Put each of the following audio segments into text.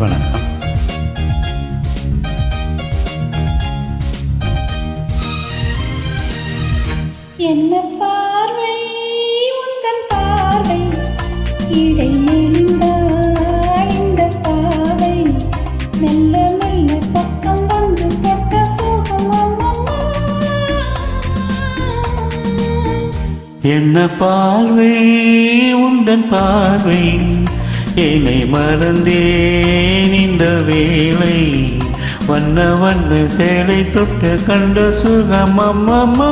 வணக்கம். என்ன பார்வை உந்தன் பார்வை இடை நெளிந்தாள் இந்த பாவை மெல்ல மெல்ல பக்கம் வந்து தொட்ட சுகம் அம்மம்மா. என்ன பார்வை உந்தன் பார்வை என்னை மறந்தேன் இந்த வேளை வண்ண வண்ண சேலை தொட்டு கண்ட சுகம் அம்மம்மா.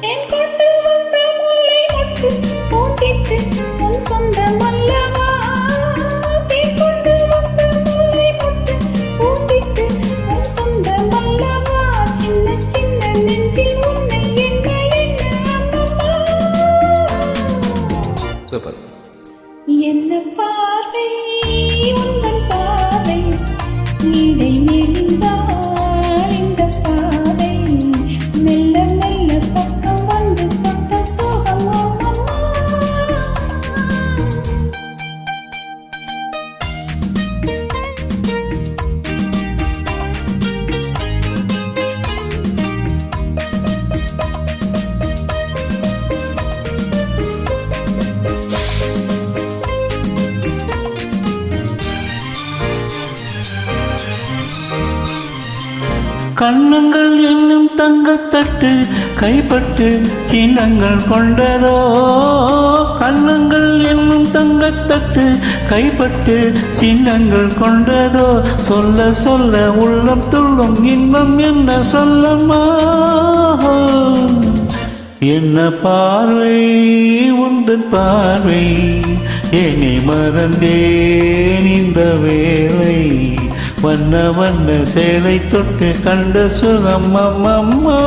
தேன் கொண்டு வந்த முல்லை மொட்டு பூத்திட்டு உன் சொந்தம் அல்லவா. தேன் கொண்டு வந்த முல்லை மொட்டு பூத்திட்டு உன் சொந்தம் அல்லவா. சின்ன சின்ன நெஞ்சில் உன்னை எண்ண எண்ண அம்மம்மா. சூப்பர். என்ன பார்வை உந்தன் பார்வை இடை நெளிந்தாள் இந்த பாவை மெல்ல மெல்ல பக்கம் வந்து தொட்ட சுகம் அம்மம்மா. கண்ணங்கள் என்னும் தங்கத்தட்டு கைப்பட்டு சின்னங்கள் கொண்டதோ. கண்ணங்கள் என்னும் தங்கத்தட்டு கைப்பட்டு சின்னங்கள் கொண்டதோ. சொல்ல சொல்ல உள்ளம் துள்ளும் இன்பம் என்ன சொல்லம்மா. என்ன பார்வை உந்தன் பார்வை என்னை மறந்தேன் இந்த வேளை வண்ண வண்ண சேலை தொட்டு கண்ட சுகம் அம்மம்மா.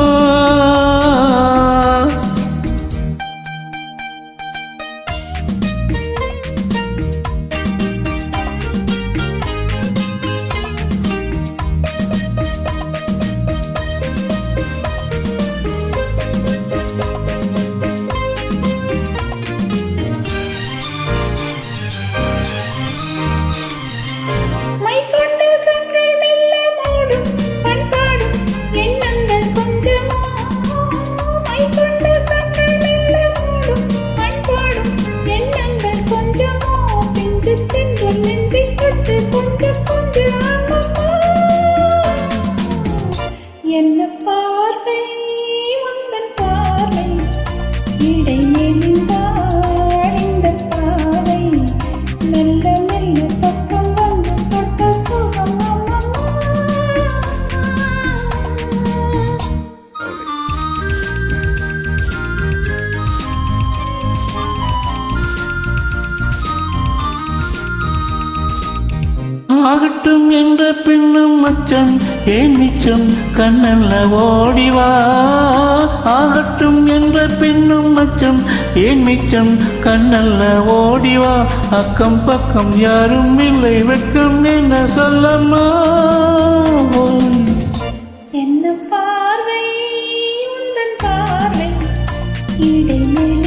மை கொண்டு கண்கள் மெல்ல மூடும் பண்பாடும் எண்ணங்கள் கொஞ்சமா. மை கொண்டு கண்கள் மெல்ல மூடும் பண்பாடும் எண்ணங்கள் கொஞ்சமா. பிஞ்சு தின்று நெஞ்சை தொட்டு கொஞ்சம் கொஞ்சம் அம்மம்மா. என்ன பார்வை உந்தன் பார்வை இடை நெளிந்தாள் இந்த பாவை மெல்ல மெல்ல பக்கம் வந்து தொட்ட சுகம் அம்மம்மா. ஆகட்டும் என்ற பின்னும் மச்சம் ஏன் மிச்சம் கண்ணல்ல ஓடிவா. ஆகட்டும் என்ற பின்னும் மச்சம் ஏன் மிச்சம் கண்ணல்ல ஓடிவா. அக்கம் பக்கம் யாரும் இல்லை வெட்கம் என்ன சொல்லம்மா. என்ன பார்வை உந்தன் பார்வை இடை நெளிந்தாள்